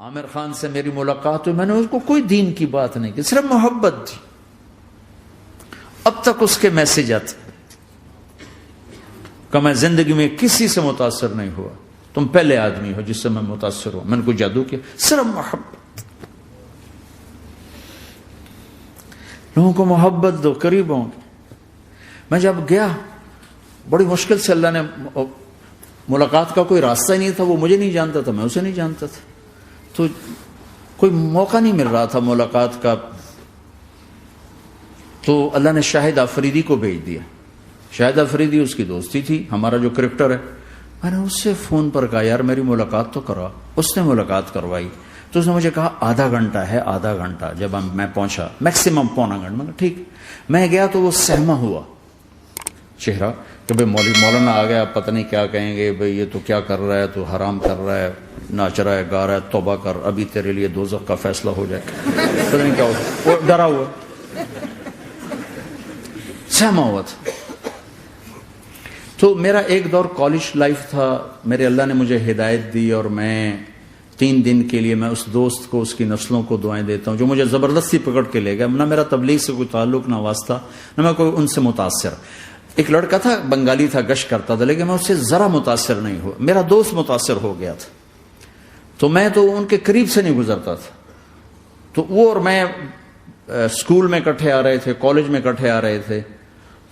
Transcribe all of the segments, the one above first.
عامر خان سے میری ملاقات ہوئی، میں نے اس کو کوئی دین کی بات نہیں کی، صرف محبت تھی. اب تک اس کے میسج آتے کہ میں زندگی میں کسی سے متاثر نہیں ہوا، تم پہلے آدمی ہو جس سے میں متاثر ہوں. میں نے کوئی جادو کیا، صرف محبت. لوگوں کو محبت دو، قریب ہوں گے. میں جب گیا بڑی مشکل سے اللہ نے، ملاقات کا کوئی راستہ ہی نہیں تھا، وہ مجھے نہیں جانتا تھا، میں اسے نہیں جانتا تھا، تو کوئی موقع نہیں مل رہا تھا ملاقات کا. تو اللہ نے شاہد آفریدی کو بھیج دیا. شاہد آفریدی اس کی دوستی تھی، ہمارا جو کرکٹر ہے. میں نے اس سے فون پر کہا یار میری ملاقات تو کرا. اس نے ملاقات کروائی تو اس نے مجھے کہا آدھا گھنٹہ ہے، آدھا گھنٹہ. جب میں پہنچا میکسیمم پونا گھنٹہ. میں ٹھیک. میں گیا تو وہ سہما ہوا چہرہ کہ بھائی مولانا آ گیا، پتہ نہیں کیا کہیں گے، بھائی یہ تو کیا کر رہا ہے، تو حرام کر رہا ہے، ناچ رہا ہے، گا رہا ہے، توبہ کر، ابھی تیرے لیے دوزخ کا فیصلہ ہو جائے. پتہ نہیں کیا ہو. وہ ڈرا ہوا سہما ہوا تھا. تو میرا ایک دور کالج لائف تھا. میرے اللہ نے مجھے ہدایت دی اور میں 3 دن کے لیے میں اس دوست کو، اس کی نسلوں کو دعائیں دیتا ہوں جو مجھے زبردستی پکڑ کے لے گیا. نہ میرا تبلیغ سے کوئی تعلق، نہ واسطہ، نہ میں کوئی ان سے متاثر. ایک لڑکا تھا، بنگالی تھا، گشت کرتا تھا، لیکن میں اس سے ذرا متاثر نہیں ہوا. میرا دوست متاثر ہو گیا تھا تو میں تو ان کے قریب سے نہیں گزرتا تھا. تو وہ اور میں اسکول میں اکٹھے آ رہے تھے، کالج میں اکٹھے آ رہے تھے.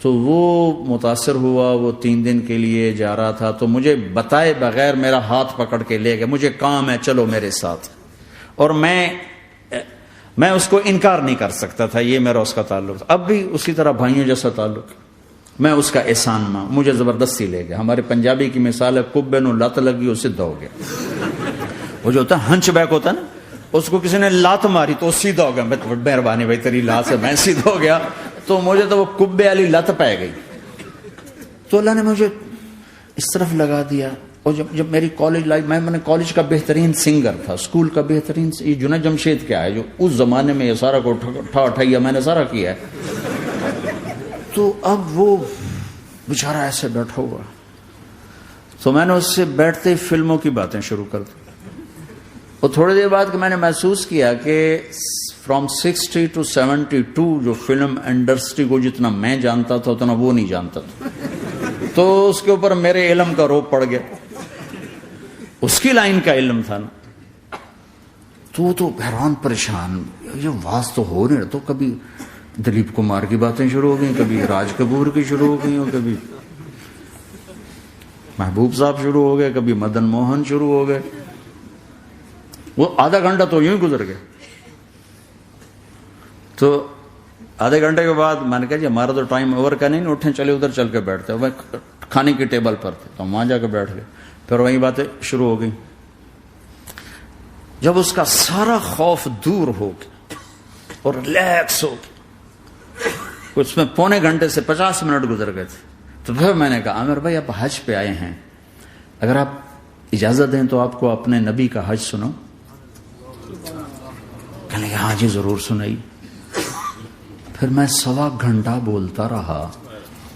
تو وہ متاثر ہوا، وہ 3 دن کے لیے جا رہا تھا تو مجھے بتائے بغیر میرا ہاتھ پکڑ کے لے گیا. مجھے کام ہے، چلو میرے ساتھ. اور میں اس کو انکار نہیں کر سکتا تھا، یہ میرا اس کا تعلق تھا. اب بھی اسی طرح بھائیوں جیسا تعلق. میں اس کا احسان ماں، مجھے زبردستی لے گیا. ہمارے پنجابی کی مثال ہے، کبے نو لت لگی وہ سیدھا ہو گیا. وہ جو ہوتا ہے ہنچ بیک ہوتا ہے نا، اس کو کسی نے لات ماری تو سیدھا ہو گیا. مہربانی بھائی تیری لات سے میں سیدھا ہو گیا. تو مجھے تو وہ کبے والی لت پہ گئی. تو اللہ نے مجھے اس طرف لگا دیا. اور جب میری کالج لائف، میں نے کالج کا بہترین سنگر تھا، اسکول کا بہترین، یہ جنید جمشید کیا ہے جو اس زمانے میں یہ سارا کو اٹھایا میں نے سارا کیا ہے. تو اب وہ بیچارہ ایسے بیٹھا ہوا. تو میں نے اس سے بیٹھتے ہی فلموں کی باتیں شروع کر دی. اور تھوڑی دیر بعد میں نے محسوس کیا کہ فرام 60 to 72 جو فلم انڈسٹری کو جتنا میں جانتا تھا اتنا وہ نہیں جانتا تھا. تو اس کے اوپر میرے علم کا روپ پڑ گیا. اس کی لائن کا علم تھا نا. تو حیران پریشان، یہ واز تو ہو نہیں رہا. تو کبھی دلیپ کمار کی باتیں شروع ہو گئیں، کبھی راج کپور کی شروع ہو گئی، اور کبھی محبوب صاحب شروع ہو گئے، کبھی مدن موہن شروع ہو گئے. وہ آدھا گھنٹہ تو یوں ہی گزر گیا. تو آدھے گھنٹے کے بعد میں نے کہا جی ہمارا تو ٹائم اوور کا نہیں، اٹھیں چلے ادھر چل کے بیٹھتے. وہ کھانے کی ٹیبل پر تھے تو ہم وہاں جا کے بیٹھ گئے. پھر وہی باتیں شروع ہو گئی. جب اس کا سارا خوف دور ہو گیا اور ریلیکس ہو گیا، اس میں 1.25 گھنٹے سے 50 منٹ گزر گئے تھے. تو پھر میں نے کہا عامر بھائی آپ حج پہ آئے ہیں، اگر آپ اجازت دیں تو آپ کو اپنے نبی کا حج سنو. کہنے لگے ہاں جی ضرور سنائی. پھر میں 1.25 گھنٹہ بولتا رہا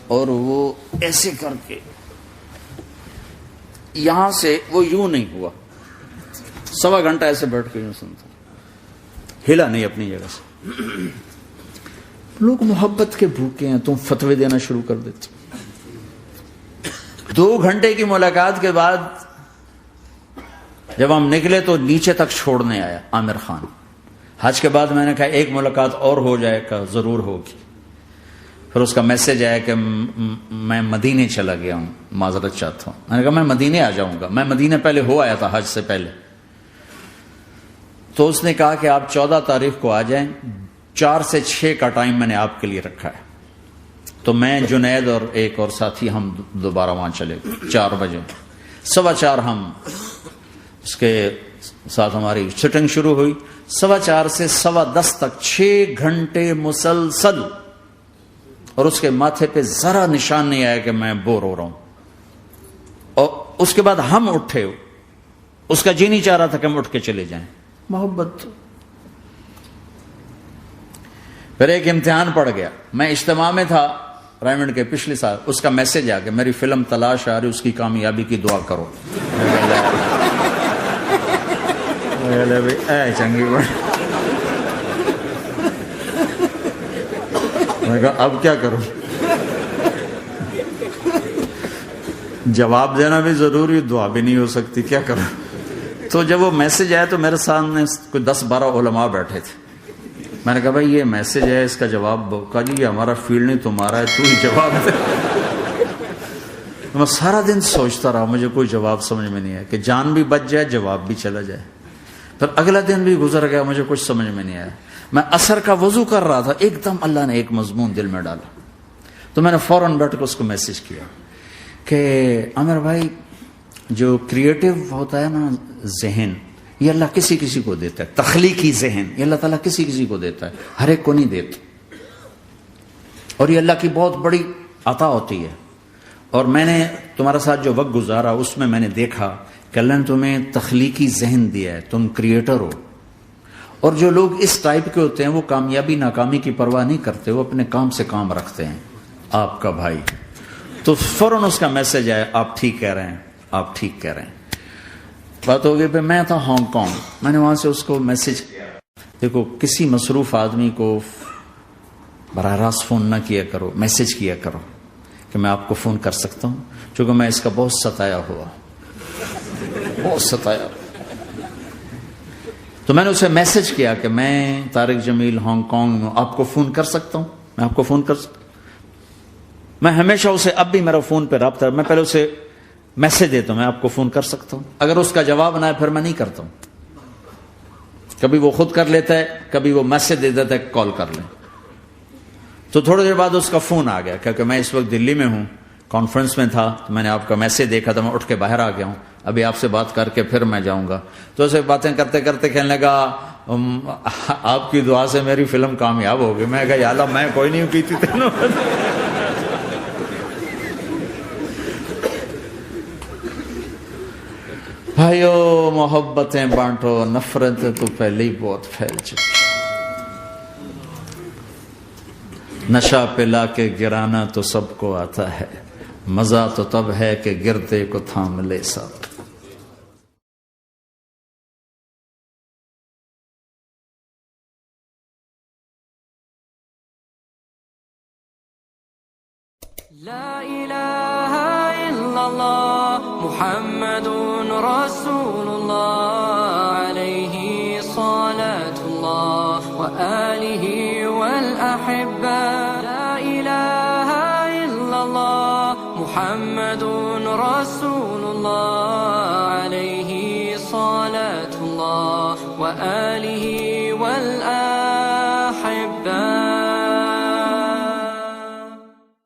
اور وہ ایسے کر کے یہاں سے وہ یوں نہیں ہوا. 1.25 گھنٹہ ایسے بیٹھ کے یوں سنتا، ہلا نہیں اپنی جگہ سے. لوگ محبت کے بھوکے ہیں، تم فتوے دینا شروع کر دیتے. 2 گھنٹے کی ملاقات کے بعد جب ہم نکلے تو نیچے تک چھوڑنے آیا عامر خان. حج کے بعد میں نے کہا ایک ملاقات اور ہو جائے گا، ضرور ہوگی. پھر اس کا میسج آیا کہ میں مدینے چلا گیا ہوں، معذرت چاہتا ہوں. میں نے کہا میں مدینے آ جاؤں گا. میں مدینے پہلے ہو آیا تھا حج سے پہلے. تو اس نے کہا کہ آپ 14 تاریخ کو آ جائیں، 4 سے 6 کا ٹائم میں نے آپ کے لیے رکھا ہے. تو میں، جنید اور ایک اور ساتھی ہم دوبارہ وہاں چلے گئے. 4 بجے 4:15 ہم اس کے ساتھ ہماری شوٹنگ شروع ہوئی. 4:15 سے 10:15 تک 6 گھنٹے مسلسل. اور اس کے ماتھے پہ ذرا نشان نہیں آیا کہ میں بور ہو رہا ہوں. اور اس کے بعد ہم اٹھے، اس کا جی نہیں چاہ رہا تھا کہ ہم اٹھ کے چلے جائیں. محبت. پھر ایک امتحان پڑ گیا. میں اجتماع میں تھا ریمنڈ کے پچھلے سال. اس کا میسج آ گیا میری فلم تلاش آ رہی، اس کی کامیابی کی دعا کرو. اے چنگی بڑی. میں نے کہا اب کیا کروں؟ جواب دینا بھی ضروری، دعا بھی نہیں ہو سکتی، کیا کروں؟ تو جب وہ میسج آیا تو میرے سامنے کوئی 10-12 علماء بیٹھے تھے. میں نے کہا بھائی یہ میسج ہے، اس کا جواب کہا جی یہ ہمارا فیلڈ نہیں تمہارا ہے، تو ہی جواب دے. میں سارا دن سوچتا رہا، مجھے کوئی جواب سمجھ میں نہیں آیا کہ جان بھی بچ جائے، جواب بھی چلا جائے. پھر اگلا دن بھی گزر گیا، مجھے کچھ سمجھ میں نہیں آیا. میں عصر کا وضو کر رہا تھا، ایک دم اللہ نے ایک مضمون دل میں ڈالا. تو میں نے فوراً بیٹھ کے اس کو میسج کیا کہ عامر بھائی جو کریٹو ہوتا ہے نا ذہن، یہ اللہ کسی کسی کو دیتا ہے. تخلیقی ذہن یہ اللہ تعالیٰ کسی کسی کو دیتا ہے، ہر ایک کو نہیں دیتا. اور یہ اللہ کی بہت بڑی عطا ہوتی ہے. اور میں نے تمہارے ساتھ جو وقت گزارا اس میں میں نے دیکھا کہ اللہ نے تمہیں تخلیقی ذہن دیا ہے، تم کریٹر ہو. اور جو لوگ اس ٹائپ کے ہوتے ہیں وہ کامیابی ناکامی کی پرواہ نہیں کرتے، وہ اپنے کام سے کام رکھتے ہیں. آپ کا بھائی تو فوراً اس کا میسج آیا، آپ ٹھیک کہہ رہے ہیں، آپ ٹھیک کہہ رہے ہیں. بات ہو گئی. پہ میں تھا ہانگ کانگ، میں نے وہاں سے اس کو میسج کیا. دیکھو کسی مصروف آدمی کو براہ راست فون نہ کیا کرو، میسج کیا کرو کہ میں آپ کو فون کر سکتا ہوں، چونکہ میں اس کا بہت ستایا ہوا، بہت ستایا. تو میں نے اسے میسج کیا کہ میں طارق جمیل ہانگ کانگ میں آپ کو فون کر سکتا ہوں، میں آپ کو فون کر سکتا ہوں. میں ہمیشہ اسے، اب بھی میرا فون پہ رابطہ ہے، میں پہلے اسے میسج دیتا ہوں میں آپ کو فون کر سکتا ہوں. اگر اس کا جواب نہ ہے پھر میں نہیں کرتا ہوں. کبھی وہ خود کر لیتا ہے، کبھی وہ میسج دے دیتا ہے کال کر لیں. تو تھوڑی دیر بعد اس کا فون آ گیا کیونکہ میں اس وقت دلی میں ہوں، کانفرنس میں تھا. تو میں نے آپ کا میسج دیکھا تو میں اٹھ کے باہر آ گیا ہوں، ابھی آپ سے بات کر کے پھر میں جاؤں گا. تو اسے باتیں کرتے کرتے کہنے لگا آپ کی دعا سے میری فلم کامیاب ہو گئی. میں کہا یا اللہ میں کوئی نہیں کی تھی تینوں. بھائیو محبتیں بانٹو، نفرت تو پہلے ہی بہت پھیل چکی. نشہ پلا کے گرانا تو سب کو آتا ہے، مزہ تو تب ہے کہ گرتے کو تھام لے سب. لا الہ الا اللہ محمد رسول اللہ علیہ صلاة اللہ وآلہ والأحبہ. لا الہ الا اللہ محمد رسول اللہ علیہ صلاة اللہ وآلہ والأحبہ.